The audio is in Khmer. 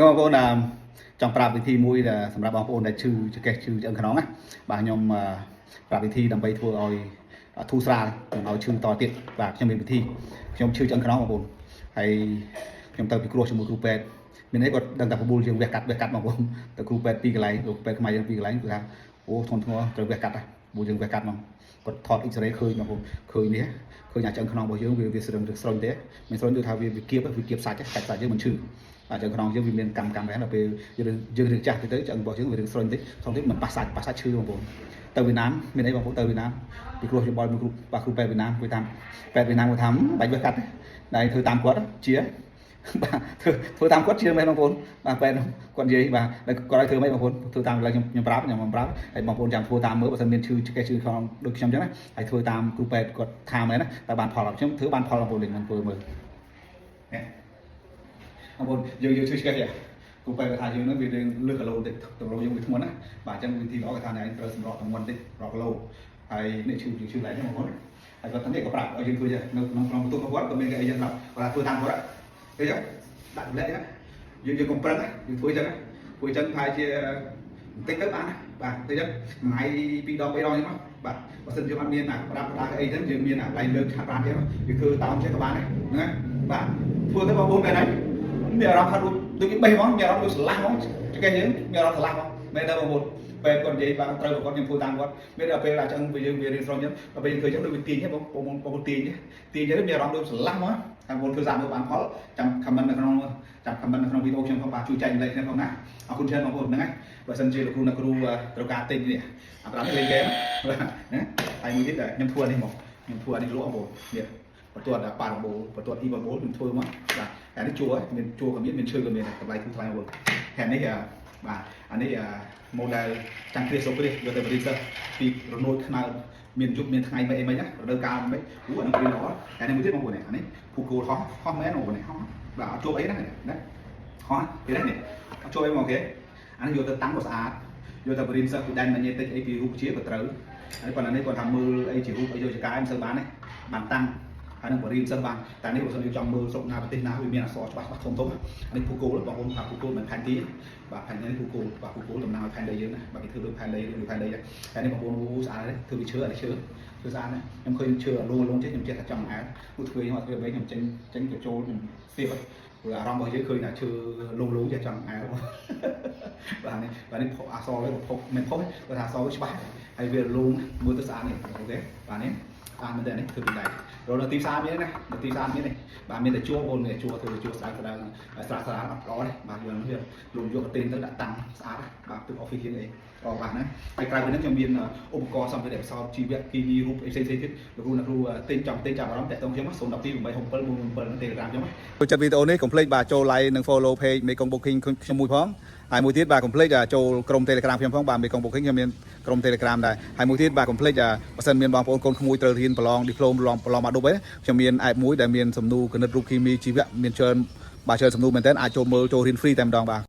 បងប្អូនចង់ប្រាប់វិធីមួយដែលសម្រាប់បងប្អូនដែលឈឺចង្កេះឈឺឆ្អឹងខ្នងណាបាទខ្ញុំប្រាប់វិធីដើម្បីធ្វើឲ្យធូរស្រាលមិនឲ្យឈឺតទៀតបាទខ្ញុំមានវិធីខ្ញុំឈឺឆ្អឹងខ្នងបងប្អូនហើយខ្ញុំទៅពិគ្រោះជាមួយគ្រូពេទ្យមានអីគាត់ដឹងតែប្របួលយើងវះកាត់បងប្អូនទៅគ្រូពេទ្យពីរកន្លែងគ្រូពេទ្យខ្មែរយើងពីរកន្លែងគឺថាអូធ្ងន់ធ្ងរត្រូវវះកាត់ដែរប្របួលយើងវះកាត់មកគាត់ថត X-ray ឃើញបងប្អូនឃើញនេះឃើញឆ្អឹងខ្នងរបស់យើងវាស្រឹងស្រុញទេមិនស្រុញដូចថាវាគៀបសាច់សាច់យើងមិនឈឺអាចឆ្អឹងខ្នងយើងវាមានកម្មដែរដល់ពេលយើងរឿងចាស់ទៅឆ្អឹងរបស់យើងវារឿងស្រុញតិចធំតិចមិនប៉ះសាច់ឈឺបងប្អូនទៅវៀតណាមមានអីបងប្អូនទៅវៀតណាមពីគ្រូយោបល់មួយគ្រូពេទ្យវៀតណាមទៅតាមពេទ្យវៀតណាមគាត់ថាបាច់វះកាត់ដែរធ្វើតាមគាត់ជាបាទធ្វើតាមគាត់ជាមែនបងប្អូនបាទពេទ្យគាត់និយាយបាទគាត់ឲ្យធ្វើម៉េចបងប្អូនធ្វើតាមឡើយខ្ញុំប្រាប់ហើយបងប្អូនចាំធ្វើតាមមើលបើមិនមានឈឺឆ្កេះឈឺខ្នងដូចខ្ញុំអញ្ចឹងណាហើយធ្វើតាមគ្រូពេទ្យគាត់ថាមែនណាតែបានផលអត់ខ្ញុំធ្វើបានផលបងប្អូនលេងមិនធ្វើមើលបងប្អូនយើងឈឺឆ្កេះទេគ្រូពេទ្យគាត់ថាយើងនឹងវាលើគីឡូតិចតម្រូវយើងវាធ្ងន់ណាបាទអញ្ចឹងវិធីល្អគាត់ថាឯងត្រូវសម្រក់ទម្ងន់តិច10គីឡូហើយនេះឈឺឡើងហ្នឹងបងប្អូនហើយគាត់ថានេះក៏ប្រាប់ឲ្យយើងធ្វើនៅក្នុងបន្ទប់របស់គាត់ក៏មានគេអីយ៉ាងណាគាត់ថាធ្វើតាមគាត់ឃើញទេដាក់ម្លែកយើងកុំប្រឹងយើងធ្វើអញ្ចឹងប្រហែលជាបន្តិចទៅបានបាទទៅអញ្ចឹងថ្ងៃ2 ដង 3 ដងអញ្ចឹងបាទបើសិនយើងអត់មានប្រដាប់អីហ្នឹងយើងមានកន្លែងលើកឆាប់បានទេវាគឺតោមចេះក៏បានដែរហ្នឹងបាទធ្វើទៅបងប្អូនមែនហើយមានអារម្មណ៍ថាដូចបេះហ្មងមានអារម្មណ៍ដូចស្រឡះហ្មងចង្កេះយើងមានអារម្មណ៍ស្រឡះហ្មងមែនទេបងប្អូនពេលគាត់និយាយបានត្រូវគាត់ខ្ញុំធ្វើតាមគាត់មានដល់ពេលដល់ចឹងពេលយើងវារៀនស្រង់ចឹងដល់ពេលយើងឃើញចឹងដូចវាទាញហ្នឹងបងប្អូនទាញចឹងមានអារម្មណ៍ដូចស្រឡះហ្មងបងប្អូនធ្វើតាមមើលបានផលចាំ comment នៅក្នុងវីដេអូខ្ញុំផងបាទជួយចែកម្លែកគ្នាផងណាអរគុណច្រើនបងប្អូនហ្នឹងហើយបើសិនជាលោកគ្រូត្រូវការទិញនេះអាប្រាំលេងហ្គេមណាហើយមួយទៀតខ្ញុំធ្វើនេះមកខ្ញុំធ្វើអានេះលក់បងប្អូននេះបន្ទាត់ប៉ារ៉ាបូលបន្ទាត់អ៊ីបូលខ្ញុំធ្វើមកបាទអានេះជួមានជួក៏មានឈើក៏មានតម្លៃធូរថ្លៃបងប្អូនហើយនេះបាទអានេះ model ចាំងគ្រាសុំគ្រាយកទៅបរិសិទ្ធពីរនោចខ្នើមានយុគមានថ្ងៃមិនអីមិនណារដូវកាលមិនអូអានេះគ្រាល្អហើយនេះមួយទៀតបងប្អូនអានេះពូគោលហោះមែនបងប្អូនហោះបាទអត់ជួបអីណាហោះគេនេះអត់ជួបអីមកគេអានេះយកទៅតាំងក៏ស្អាតយកទៅបរិសិទ្ធពីដែនម៉ាញេទិកអីពីរូបជាក៏ត្រូវហើយប៉ុន្តែនេះគាត់ថាមើលអីជារូបអីយកចកាមិនសូវបានទេបានតាំងហើយនឹងបរិសិទ្ធបានតែនេះបើសិនយើងចង់មើលស្រុកណាប្រទេសណាវាមានអក្សរច្បាស់ធំនេះពូគោលបងប្អូនថាពូគោលមិនផែនទីបាទផែននេះពូគោលបាទពូគោលតំណាងឲ្យផែនដីយើងណាបាទគេធ្វើដូចផែនដីដែរហើយនេះបងប្អូនស្អាតទេធ្វើពីឈើអានេះឈើស្អាតណាខ្ញុំឃើញឈើលងចេះខ្ញុំចេះតែចង់អានគូធ្វើខ្ញុំអត់ធ្វើវិញខ្ញុំចេញទៅចូលខ្ញុំស្ទាបព្រោះអារម្មណ៍របស់យើងឃើញថាឈើលងចេះចង់អានបាទនេះអក្សរវាផុសមិនផុសគាត់ថាអក្សរវាច្បាស់ហើយវាលងមើលទៅស្អាតនេះអូខេបាទនេះតាមមែនទេនេះធ្វើពីដៃរកនៅទីផ្សារមានណានៅទីផ្សារមាននេះបាទមានតែជួបងនេះជួធ្វើជួស្អាតស្អាតអត់ល្អទេបាទយើងវាលងយកកន្ទិញទៅដាក់តាំងស្អាតបាទទឹក office យើងអីបាទណាហើយក្រៅពីនេះខ្ញុំមានឧបករណ៍សម្ភារៈផ្សោតជីវៈគីមីរូបផ្សេងៗទៀតលោកគ្រូទិញចាំអារម្មណ៍តាក់ទងខ្ញុំ012 867 Telegram ខ្ញុំចូលចិត្តវីដេអូនេះកុំភ្លេចបាទចូល like និង follow page Mekong Booking ខ្ញុំមួយផងហើយមួយទៀតបាទកុំភ្លេចចូលក្រុម Telegram ខ្ញុំផងបាទ Mekong Booking ខ្ញុំមានក្រុម Telegram ដែរហើយមួយទៀតបាទកុំភ្លេចបើសិនមានបងប្អូនកូនក្មួយត្រូវរៀនប្រឡង Diploma ប្រឡងមកឌុបឯងខ្ញុំមាន app មួយដែលមានសំណួរគណិតរូបគីមីជីវៈមានច្រើនបាទច្រើនសំណួរមែនតើអាចចូលមើលចូលរៀន free តែម្ដងបាទ